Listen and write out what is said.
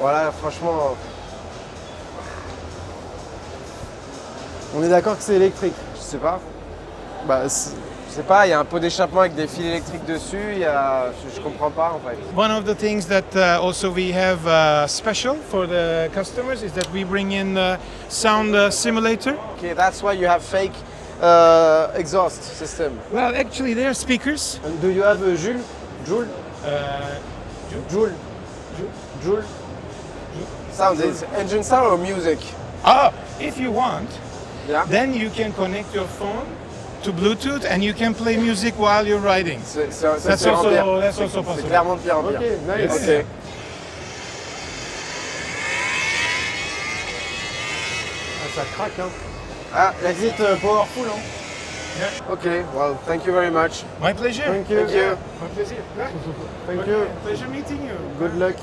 Voilà, franchement... On est d'accord que c'est électrique? Je sais pas. Bah, je sais pas, il y a un pot d'échappement avec des fils électriques dessus, je comprends pas en fait. One of the things that also we have special for the customers is that we bring in sound simulator. Okay, that's why you have fake exhaust system. Well, actually they are speakers. And do you have a Joule? Joule? Joule? Joule? Sound is engine sound or music? Ah, if you want, Yeah. then you can connect your phone to Bluetooth and you can play music while you're riding. That's That's also C'est possible. clairement de pire en pire. Ok, nice. Ok. Ah, ça craque, hein. Ah, Exit powerful, hein. Yeah. okay, well, thank you very much. My pleasure. Thank you. Thank you. My pleasure. Thank you. Pleasure meeting you. Good luck.